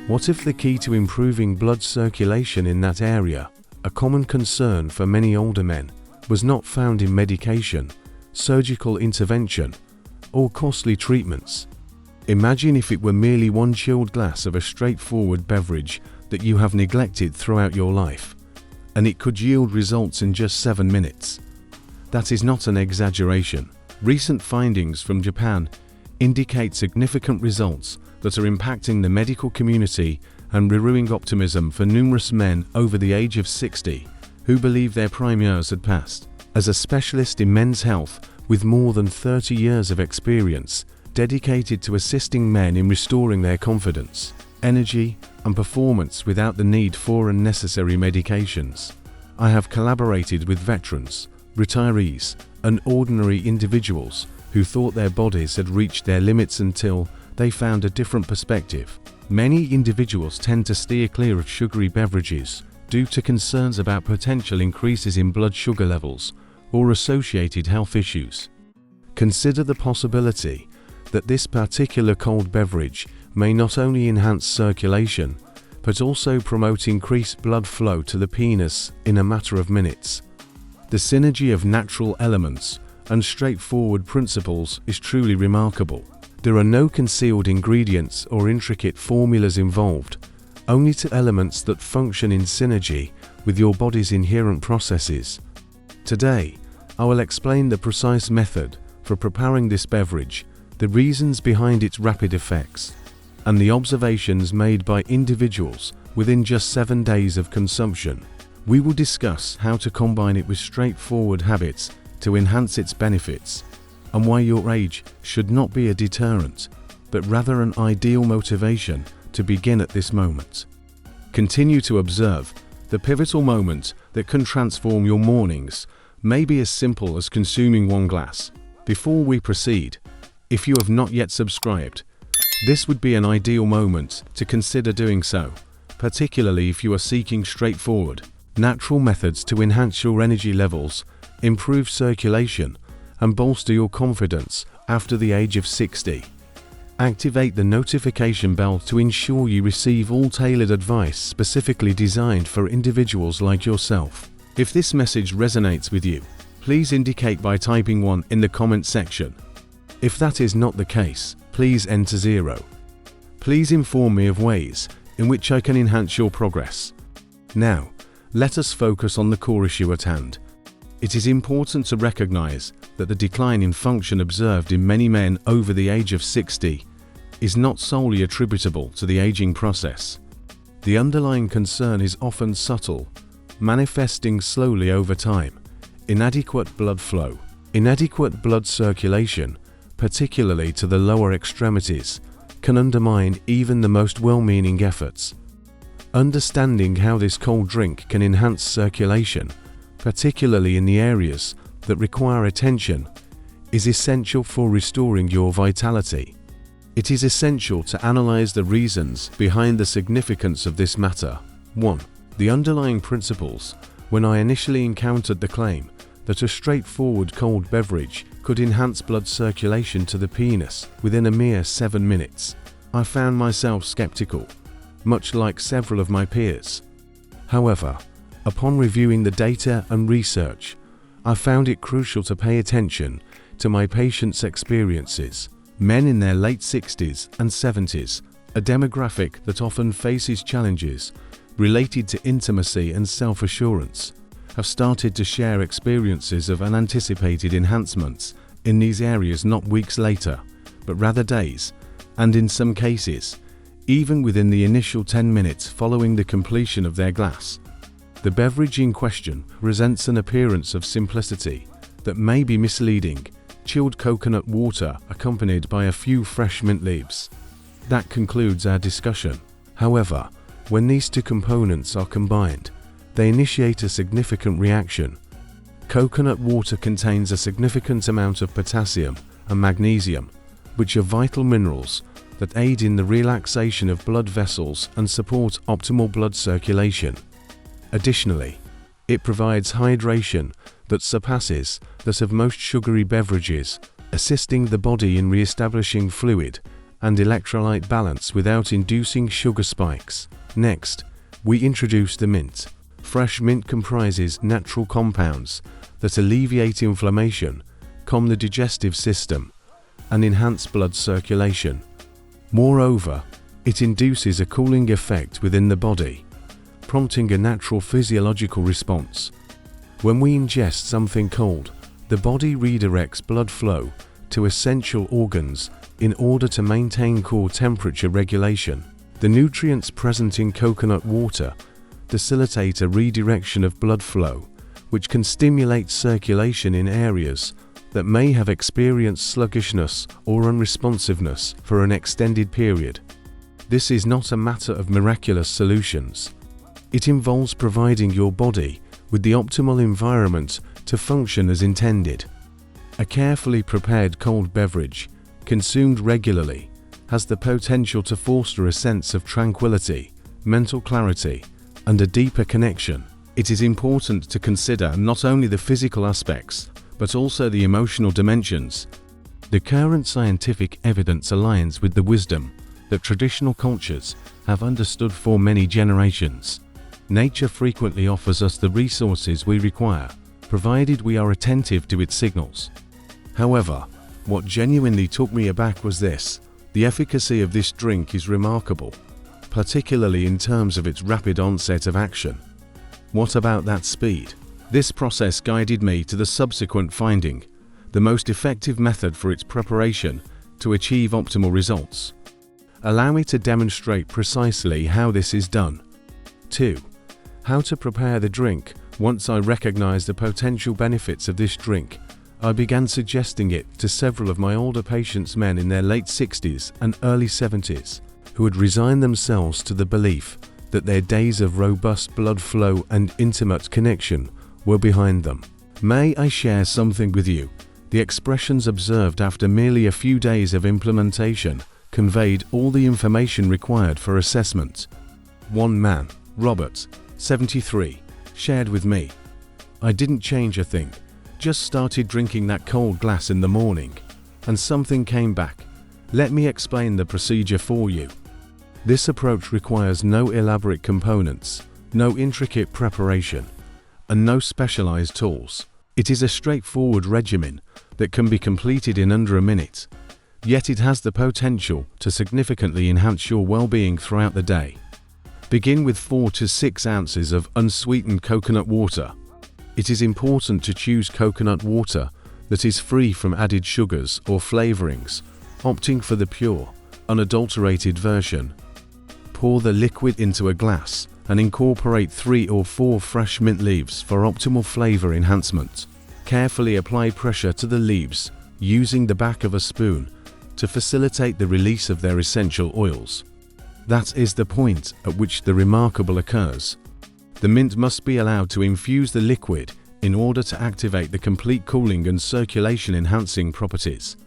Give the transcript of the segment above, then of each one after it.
What if the key to improving blood circulation in that area, a common concern for many older men, was not found in medication, surgical intervention, or costly treatments? Imagine if it were merely one chilled glass of a straightforward beverage that you have neglected throughout your life, and it could yield results in just 7 minutes. That is not an exaggeration. Recent findings from Japan indicate significant results that are impacting the medical community and rearing optimism for numerous men over the age of 60 who believe their prime years had passed. As a specialist in men's health with more than 30 years of experience dedicated to assisting men in restoring their confidence, energy, and performance without the need for unnecessary medications, I have collaborated with veterans, retirees, and ordinary individuals who thought their bodies had reached their limits until they found a different perspective. Many individuals tend to steer clear of sugary beverages due to concerns about potential increases in blood sugar levels or associated health issues. Consider the possibility that this particular cold beverage may not only enhance circulation, but also promote increased blood flow to the penis in a matter of minutes. The synergy of natural elements and straightforward principles is truly remarkable. There are no concealed ingredients or intricate formulas involved, only two elements that function in synergy with your body's inherent processes. Today, I will explain the precise method for preparing this beverage, the reasons behind its rapid effects, and the observations made by individuals within just 7 days of consumption. We will discuss how to combine it with straightforward habits to enhance its benefits, and why your age should not be a deterrent, but rather an ideal motivation to begin at this moment. Continue to observe. The pivotal moment that can transform your mornings may be as simple as consuming 1 glass. Before we proceed, if you have not yet subscribed, this would be an ideal moment to consider doing so, particularly if you are seeking straightforward, natural methods to enhance your energy levels, improve circulation, and bolster your confidence after the age of 60. Activate the notification bell to ensure you receive all tailored advice specifically designed for individuals like yourself. If this message resonates with you, please indicate by typing 1 in the comment section. If that is not the case, please enter 0. Please inform me of ways in which I can enhance your progress. Now, let us focus on the core issue at hand. It is important to recognize that the decline in function observed in many men over the age of 60 is not solely attributable to the aging process. The underlying concern is often subtle, manifesting slowly over time. Inadequate blood flow. Inadequate blood circulation, particularly to the lower extremities, can undermine even the most well-meaning efforts. Understanding how this cold drink can enhance circulation, particularly in the areas that require attention, is essential for restoring your vitality. It is essential to analyze the reasons behind the significance of this matter. 1. The underlying principles. When I initially encountered the claim that a straightforward cold beverage could enhance blood circulation to the penis within a mere 7 minutes, I found myself skeptical, much like several of my peers. However, upon reviewing the data and research, I found it crucial to pay attention to my patients' experiences. Men in their late 60s and 70s, a demographic that often faces challenges related to intimacy and self-assurance, have started to share experiences of unanticipated enhancements in these areas not weeks later, but rather days, and in some cases, even within the initial 10 minutes following the completion of their glass. The beverage in question presents an appearance of simplicity that may be misleading: chilled coconut water accompanied by a few fresh mint leaves. That concludes our discussion. However, when these two components are combined, they initiate a significant reaction. Coconut water contains a significant amount of potassium and magnesium, which are vital minerals that aid in the relaxation of blood vessels and support optimal blood circulation. Additionally, it provides hydration that surpasses that of most sugary beverages, assisting the body in re-establishing fluid and electrolyte balance without inducing sugar spikes. Next, we introduce the mint. Fresh mint comprises natural compounds that alleviate inflammation, calm the digestive system, and enhance blood circulation. Moreover, it induces a cooling effect within the body, prompting a natural physiological response. When we ingest something cold, the body redirects blood flow to essential organs in order to maintain core temperature regulation. The nutrients present in coconut water facilitate a redirection of blood flow, which can stimulate circulation in areas that may have experienced sluggishness or unresponsiveness for an extended period. This is not a matter of miraculous solutions. It involves providing your body with the optimal environment to function as intended. A carefully prepared cold beverage, consumed regularly, has the potential to foster a sense of tranquility, mental clarity, and a deeper connection. It is important to consider not only the physical aspects, but also the emotional dimensions. The current scientific evidence aligns with the wisdom that traditional cultures have understood for many generations. Nature frequently offers us the resources we require, provided we are attentive to its signals. However, what genuinely took me aback was this: the efficacy of this drink is remarkable, particularly in terms of its rapid onset of action. What about that speed? This process guided me to the subsequent finding: the most effective method for its preparation to achieve optimal results. Allow me to demonstrate precisely how this is done. 2. How to prepare the drink. Once I recognized the potential benefits of this drink, I began suggesting it to several of my older patients, men in their late 60s and early 70s, who had resigned themselves to the belief that their days of robust blood flow and intimate connection were behind them. May I share something with you? The expressions observed after merely a few days of implementation conveyed all the information required for assessment. One man, Robert, 73, shared with me, "I didn't change a thing, just started drinking that cold glass in the morning, and something came back. Let me explain the procedure for you." This approach requires no elaborate components, no intricate preparation, and no specialized tools. It is a straightforward regimen that can be completed in under a minute, yet it has the potential to significantly enhance your well-being throughout the day. Begin with 4 to 6 ounces of unsweetened coconut water. It is important to choose coconut water that is free from added sugars or flavorings, opting for the pure, unadulterated version. Pour the liquid into a glass and incorporate 3 or 4 fresh mint leaves for optimal flavor enhancement. Carefully apply pressure to the leaves using the back of a spoon to facilitate the release of their essential oils. That is the point at which the remarkable occurs. The mint must be allowed to infuse the liquid in order to activate the complete cooling and circulation enhancing properties.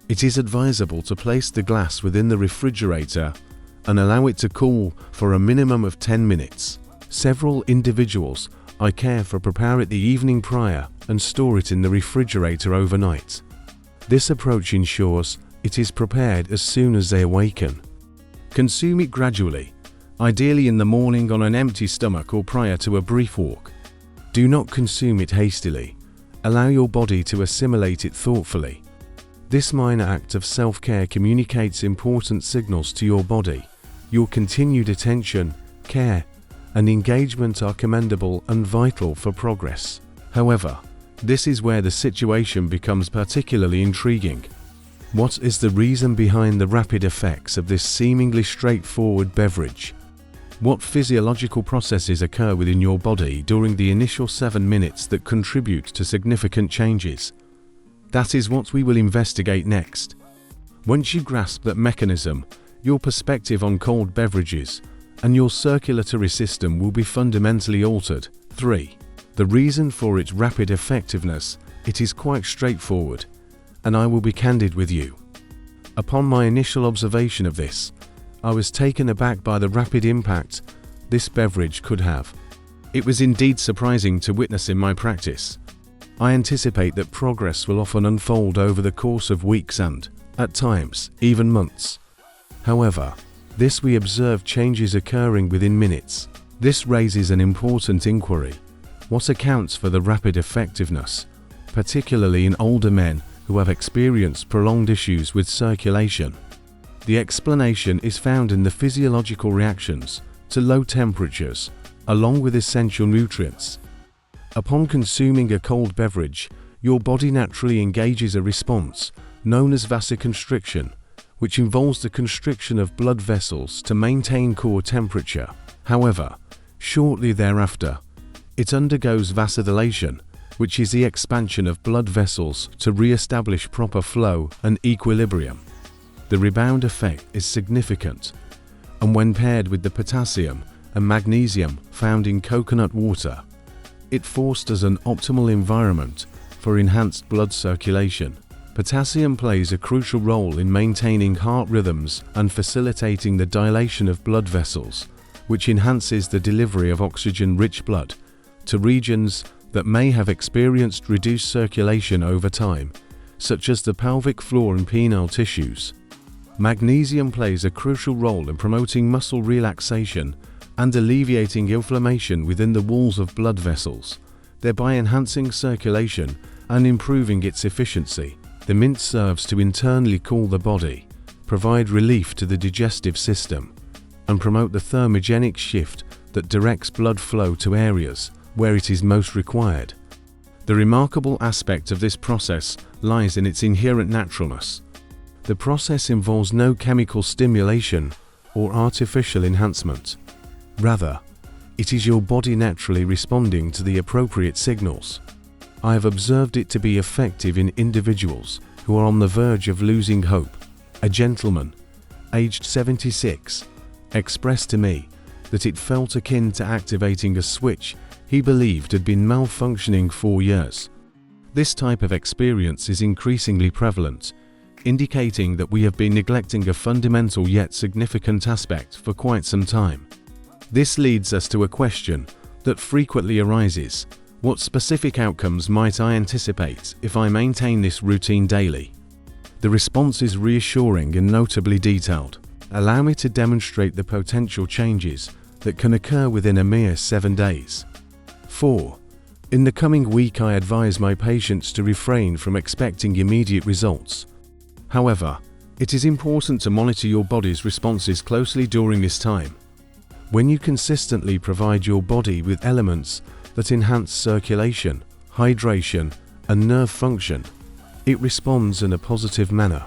It is advisable to place the glass within the refrigerator and allow it to cool for a minimum of 10 minutes. Several individuals I care for prepare it the evening prior and store it in the refrigerator overnight. This approach ensures it is prepared as soon as they awaken. Consume it gradually, ideally in the morning on an empty stomach or prior to a brief walk. Do not consume it hastily. Allow your body to assimilate it thoughtfully. This minor act of self-care communicates important signals to your body. Your continued attention, care, and engagement are commendable and vital for progress. However, this is where the situation becomes particularly intriguing. What is the reason behind the rapid effects of this seemingly straightforward beverage? What physiological processes occur within your body during the initial 7 minutes that contribute to significant changes? That is what we will investigate next. Once you grasp that mechanism, your perspective on cold beverages and your circulatory system will be fundamentally altered. 3. The reason for its rapid effectiveness. It is quite straightforward, and I will be candid with you. Upon my initial observation of this, I was taken aback by the rapid impact this beverage could have. It was indeed surprising to witness in my practice. I anticipate that progress will often unfold over the course of weeks and, at times, even months. However, this we observe changes occurring within minutes. This raises an important inquiry. What accounts for the rapid effectiveness, particularly in older men who have experienced prolonged issues with circulation? The explanation is found in the physiological reactions to low temperatures, along with essential nutrients. Upon consuming a cold beverage, your body naturally engages a response known as vasoconstriction, which involves the constriction of blood vessels to maintain core temperature. However, shortly thereafter, it undergoes vasodilation, which is the expansion of blood vessels to re-establish proper flow and equilibrium. The rebound effect is significant, and when paired with the potassium and magnesium found in coconut water, it fosters an optimal environment for enhanced blood circulation. Potassium plays a crucial role in maintaining heart rhythms and facilitating the dilation of blood vessels, which enhances the delivery of oxygen-rich blood to regions that may have experienced reduced circulation over time, such as the pelvic floor and penile tissues. Magnesium plays a crucial role in promoting muscle relaxation and alleviating inflammation within the walls of blood vessels, thereby enhancing circulation and improving its efficiency. The mint serves to internally cool the body, provide relief to the digestive system, and promote the thermogenic shift that directs blood flow to areas where it is most required. The remarkable aspect of this process lies in its inherent naturalness. The process involves no chemical stimulation or artificial enhancement. Rather, it is your body naturally responding to the appropriate signals. I have observed it to be effective in individuals who are on the verge of losing hope. A gentleman, aged 76, expressed to me that it felt akin to activating a switch he believed had been malfunctioning for years. This type of experience is increasingly prevalent, indicating that we have been neglecting a fundamental yet significant aspect for quite some time. This leads us to a question that frequently arises: what specific outcomes might I anticipate if I maintain this routine daily? The response is reassuring and notably detailed. Allow me to demonstrate the potential changes that can occur within a mere 7 days. 4. In the coming week, I advise my patients to refrain from expecting immediate results. However, it is important to monitor your body's responses closely during this time. When you consistently provide your body with elements that enhance circulation, hydration, and nerve function, it responds in a positive manner.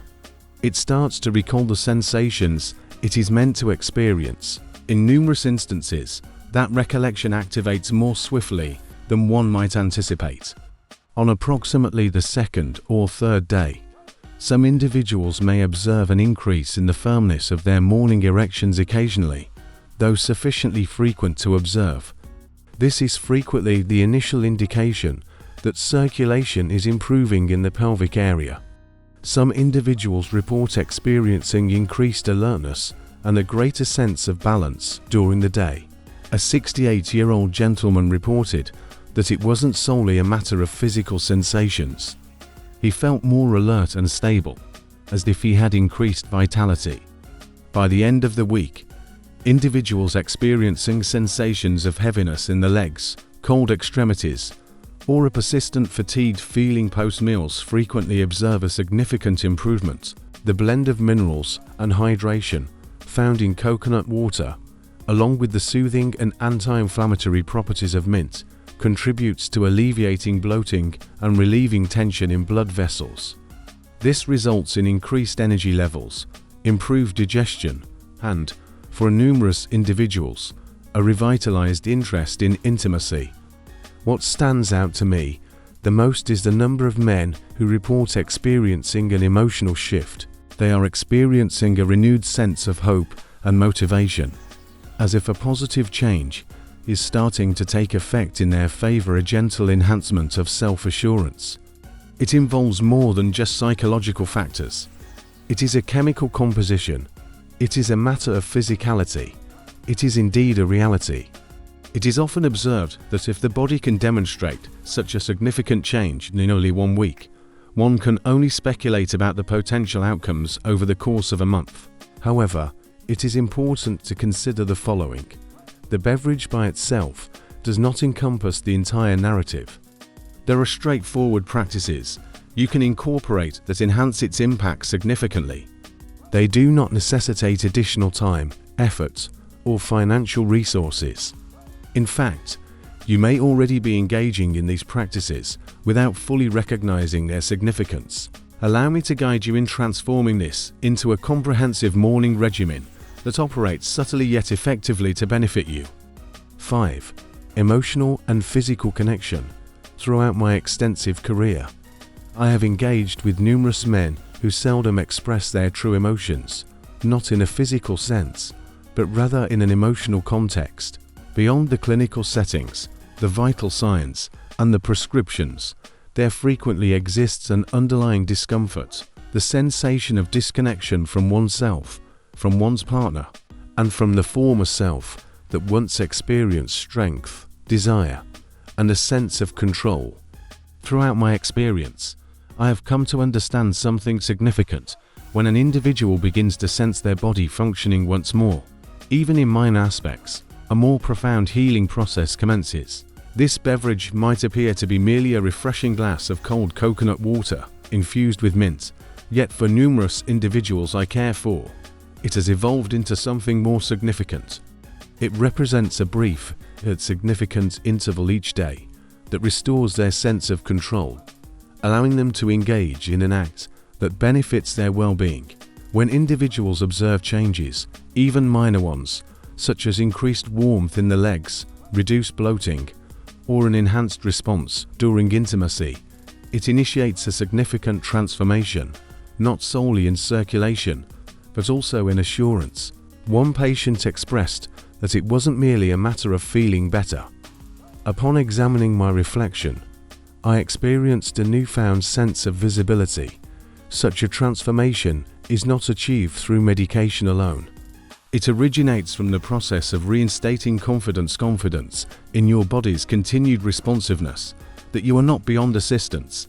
It starts to recall the sensations it is meant to experience. In numerous instances, that recollection activates more swiftly than one might anticipate. On approximately the 2nd or 3rd day, some individuals may observe an increase in the firmness of their morning erections occasionally, though sufficiently frequent to observe. This is frequently the initial indication that circulation is improving in the pelvic area. Some individuals report experiencing increased alertness and a greater sense of balance during the day. A 68-year-old gentleman reported that it wasn't solely a matter of physical sensations. He felt more alert and stable, as if he had increased vitality. By the end of the week, individuals experiencing sensations of heaviness in the legs, cold extremities, or a persistent fatigued feeling post-meals frequently observe a significant improvement. The blend of minerals and hydration found in coconut water, along with the soothing and anti-inflammatory properties of mint, contributes to alleviating bloating and relieving tension in blood vessels. This results in increased energy levels, improved digestion, and, for numerous individuals, a revitalized interest in intimacy. What stands out to me the most is the number of men who report experiencing an emotional shift. They are experiencing a renewed sense of hope and motivation, as if a positive change is starting to take effect in their favor, a gentle enhancement of self-assurance. It involves more than just psychological factors. It is a chemical composition. It is a matter of physicality. It is indeed a reality. It is often observed that if the body can demonstrate such a significant change in only 1 week, one can only speculate about the potential outcomes over the course of a month. However, it is important to consider the following. The beverage by itself does not encompass the entire narrative. There are straightforward practices you can incorporate that enhance its impact significantly. They do not necessitate additional time, effort, or financial resources. In fact, you may already be engaging in these practices without fully recognizing their significance. Allow me to guide you in transforming this into a comprehensive morning regimen that operates subtly yet effectively to benefit you. 5. Emotional and physical connection. Throughout my extensive career, I have engaged with numerous men who seldom express their true emotions, not in a physical sense, but rather in an emotional context. Beyond the clinical settings, the vital signs, and the prescriptions, there frequently exists an underlying discomfort, the sensation of disconnection from oneself, from one's partner, and from the former self that once experienced strength, desire, and a sense of control. Throughout my experience, I have come to understand something significant when an individual begins to sense their body functioning once more. Even in minor aspects, a more profound healing process commences. This beverage might appear to be merely a refreshing glass of cold coconut water infused with mint, yet for numerous individuals I care for, it has evolved into something more significant. It represents a brief yet significant interval each day that restores their sense of control, allowing them to engage in an act that benefits their well-being. When individuals observe changes, even minor ones, such as increased warmth in the legs, reduced bloating, or an enhanced response during intimacy, it initiates a significant transformation, not solely in circulation, but also in assurance. One patient expressed that it wasn't merely a matter of feeling better. Upon examining my reflection, I experienced a newfound sense of visibility. Such a transformation is not achieved through medication alone. It originates from the process of reinstating confidence in your body's continued responsiveness, that you are not beyond assistance,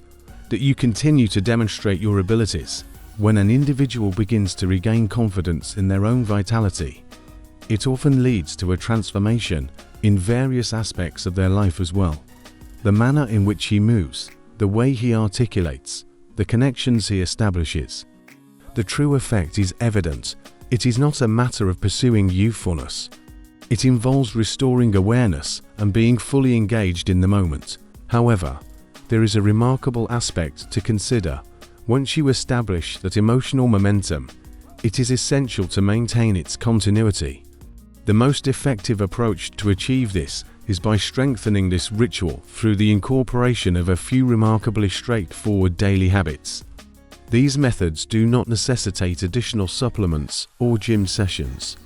that you continue to demonstrate your abilities. When an individual begins to regain confidence in their own vitality, it often leads to a transformation in various aspects of their life as well. The manner in which he moves, the way he articulates, the connections he establishes. The true effect is evident. It is not a matter of pursuing youthfulness. It involves restoring awareness and being fully engaged in the moment. However, there is a remarkable aspect to consider. Once you establish that emotional momentum, it is essential to maintain its continuity. The most effective approach to achieve this is by strengthening this ritual through the incorporation of a few remarkably straightforward daily habits. These methods do not necessitate additional supplements or gym sessions.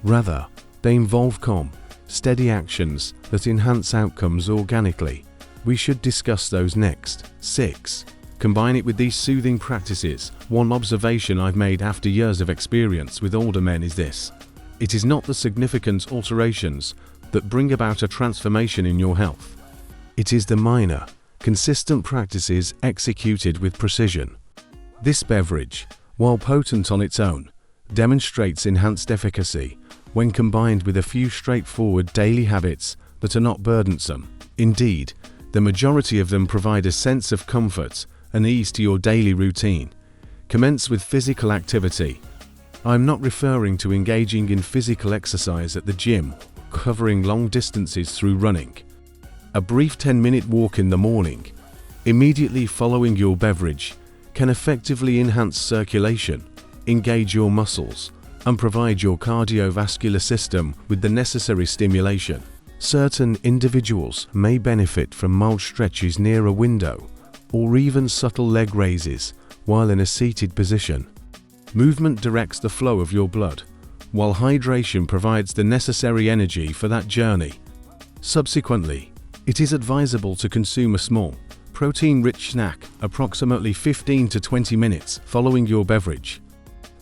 Rather, they involve calm, steady actions that enhance outcomes organically. We should discuss those next. 6. Combine it with these soothing practices. One observation I've made after years of experience with older men is this: it is not the significant alterations that bring about a transformation in your health. It is the minor, consistent practices executed with precision. This beverage, while potent on its own, demonstrates enhanced efficacy when combined with a few straightforward daily habits that are not burdensome. Indeed, the majority of them provide a sense of comfort and ease to your daily routine. Commence with physical activity. I'm not referring to engaging in physical exercise at the gym, covering long distances through running. A brief 10-minute walk in the morning, immediately following your beverage, can effectively enhance circulation, engage your muscles, and provide your cardiovascular system with the necessary stimulation. Certain individuals may benefit from mild stretches near a window, or even subtle leg raises while in a seated position. Movement directs the flow of your blood, while hydration provides the necessary energy for that journey. Subsequently, it is advisable to consume a small, protein-rich snack approximately 15 to 20 minutes following your beverage.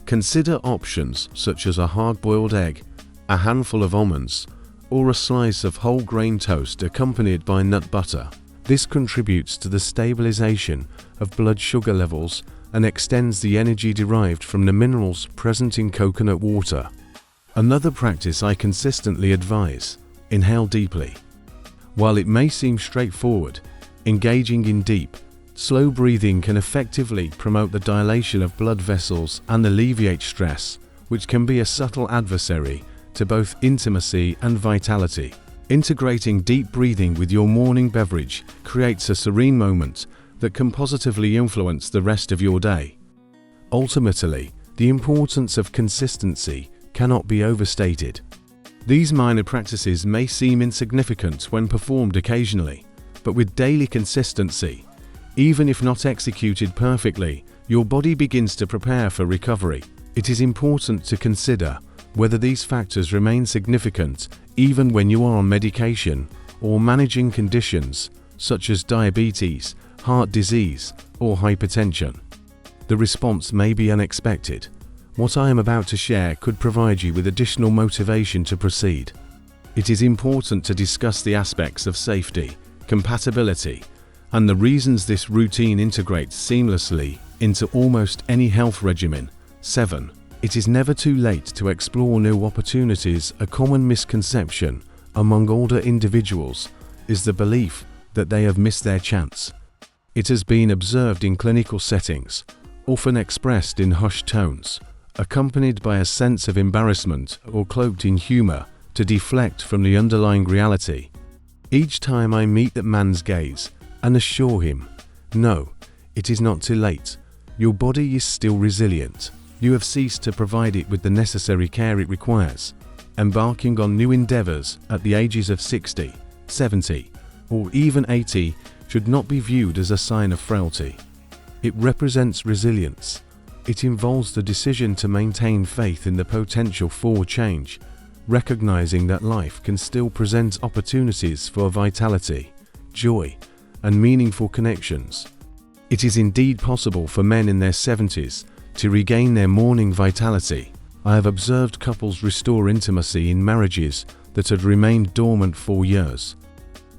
Consider options such as a hard-boiled egg, a handful of almonds, or a slice of whole grain toast accompanied by nut butter. This contributes to the stabilization of blood sugar levels and extends the energy derived from the minerals present in coconut water. Another practice I consistently advise: inhale deeply. While it may seem straightforward, engaging in deep, slow breathing can effectively promote the dilation of blood vessels and alleviate stress, which can be a subtle adversary to both intimacy and vitality. Integrating deep breathing with your morning beverage creates a serene moment that can positively influence the rest of your day. Ultimately, the importance of consistency cannot be overstated. These minor practices may seem insignificant when performed occasionally, but with daily consistency, even if not executed perfectly, your body begins to prepare for recovery. It is important to consider whether these factors remain significant even when you are on medication or managing conditions such as diabetes, heart disease, or hypertension. The response may be unexpected. What I am about to share could provide you with additional motivation to proceed. It is important to discuss the aspects of safety, compatibility, and the reasons this routine integrates seamlessly into almost any health regimen. 7. It is never too late to explore new opportunities. A common misconception among older individuals is the belief that they have missed their chance. It has been observed in clinical settings, often expressed in hushed tones, accompanied by a sense of embarrassment or cloaked in humor to deflect from the underlying reality. Each time I meet that man's gaze and assure him, no, it is not too late. Your body is still resilient. You have ceased to provide it with the necessary care it requires. Embarking on new endeavors at the ages of 60, 70, or even 80 should not be viewed as a sign of frailty. It represents resilience. It involves the decision to maintain faith in the potential for change, recognizing that life can still present opportunities for vitality, joy, and meaningful connections. It is indeed possible for men in their 70s to regain their morning vitality. I have observed couples restore intimacy in marriages that had remained dormant for years.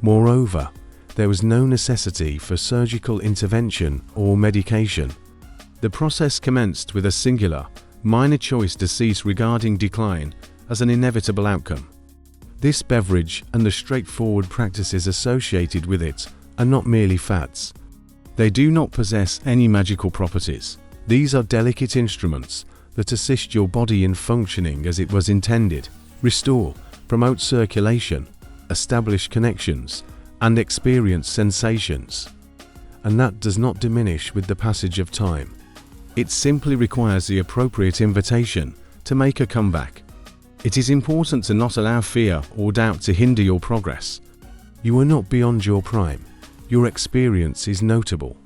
Moreover, there was no necessity for surgical intervention or medication. The process commenced with a singular, minor choice to cease regarding decline as an inevitable outcome. This beverage and the straightforward practices associated with it are not merely fads. They do not possess any magical properties. These are delicate instruments that assist your body in functioning as it was intended, restore, promote circulation, establish connections, and experience sensations. And that does not diminish with the passage of time. It simply requires the appropriate invitation to make a comeback. It is important to not allow fear or doubt to hinder your progress. You are not beyond your prime. Your experience is notable.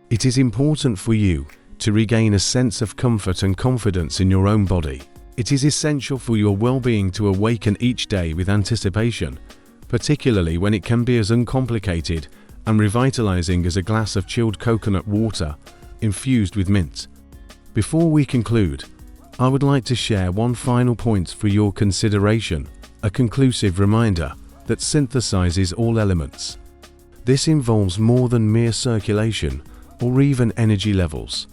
It is important for you to regain a sense of comfort and confidence in your own body. It is essential for your well-being to awaken each day with anticipation, particularly when it can be as uncomplicated and revitalizing as a glass of chilled coconut water infused with mint. Before we conclude, I would like to share one final point for your consideration, a conclusive reminder that synthesizes all elements. This involves more than mere circulation or even energy levels.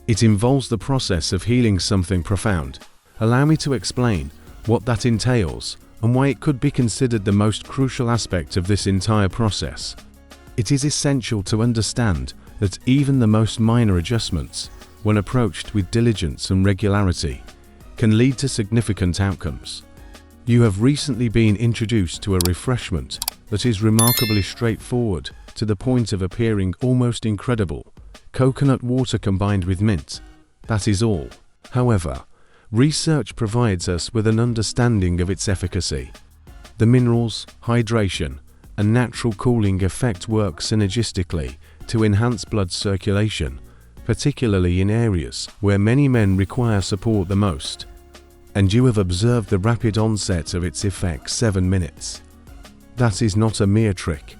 It involves the process of healing something profound. Allow me to explain what that entails and why it could be considered the most crucial aspect of this entire process. It is essential to understand that even the most minor adjustments, when approached with diligence and regularity, can lead to significant outcomes. You have recently been introduced to a refreshment that is remarkably straightforward to the point of appearing almost incredible. Coconut water combined with mint. That is all. However, research provides us with an understanding of its efficacy. The minerals, hydration, and natural cooling effect work synergistically to enhance blood circulation, particularly in areas where many men require support the most. And you have observed the rapid onset of its effects 7 minutes. That is not a mere trick.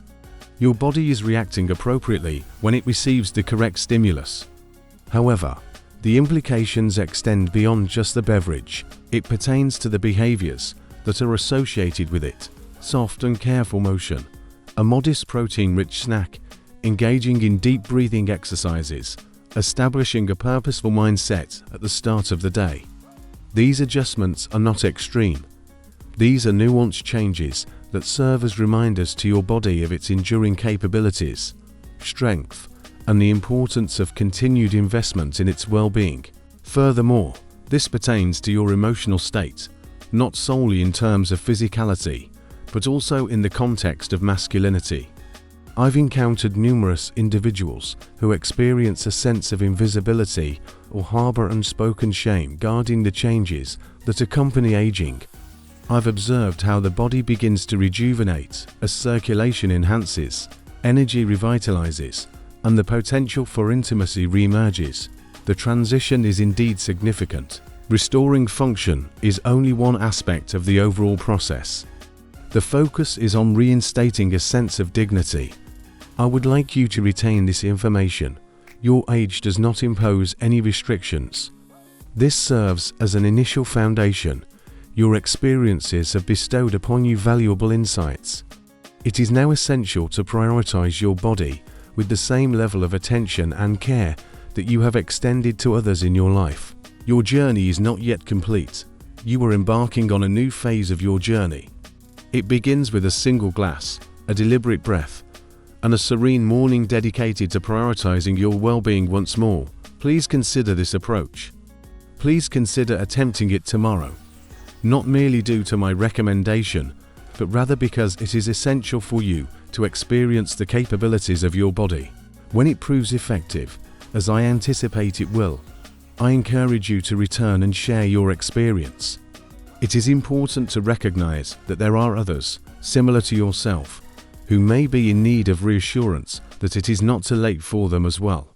Your body is reacting appropriately when it receives the correct stimulus. However, the implications extend beyond just the beverage. It pertains to the behaviors that are associated with it: soft and careful motion, a modest protein-rich snack, engaging in deep breathing exercises, establishing a purposeful mindset at the start of the day. These adjustments are not extreme. These are nuanced changes that serve as reminders to your body of its enduring capabilities, strength, and the importance of continued investment in its well-being. Furthermore, this pertains to your emotional state, not solely in terms of physicality, but also in the context of masculinity. I've encountered numerous individuals who experience a sense of invisibility or harbor unspoken shame guarding the changes that accompany aging. I've observed how the body begins to rejuvenate as circulation enhances, energy revitalizes, and the potential for intimacy reemerges. The transition is indeed significant. Restoring function is only one aspect of the overall process. The focus is on reinstating a sense of dignity. I would like you to retain this information. Your age does not impose any restrictions. This serves as an initial foundation. Your experiences have bestowed upon you valuable insights. It is now essential to prioritize your body with the same level of attention and care that you have extended to others in your life. Your journey is not yet complete. You are embarking on a new phase of your journey. It begins with a single glass, a deliberate breath, and a serene morning dedicated to prioritizing your well-being once more. Please consider this approach. Please consider attempting it tomorrow, not merely due to my recommendation, but rather because it is essential for you to experience the capabilities of your body. When it proves effective, as I anticipate it will, I encourage you to return and share your experience. It is important to recognize that there are others, similar to yourself, who may be in need of reassurance that it is not too late for them as well.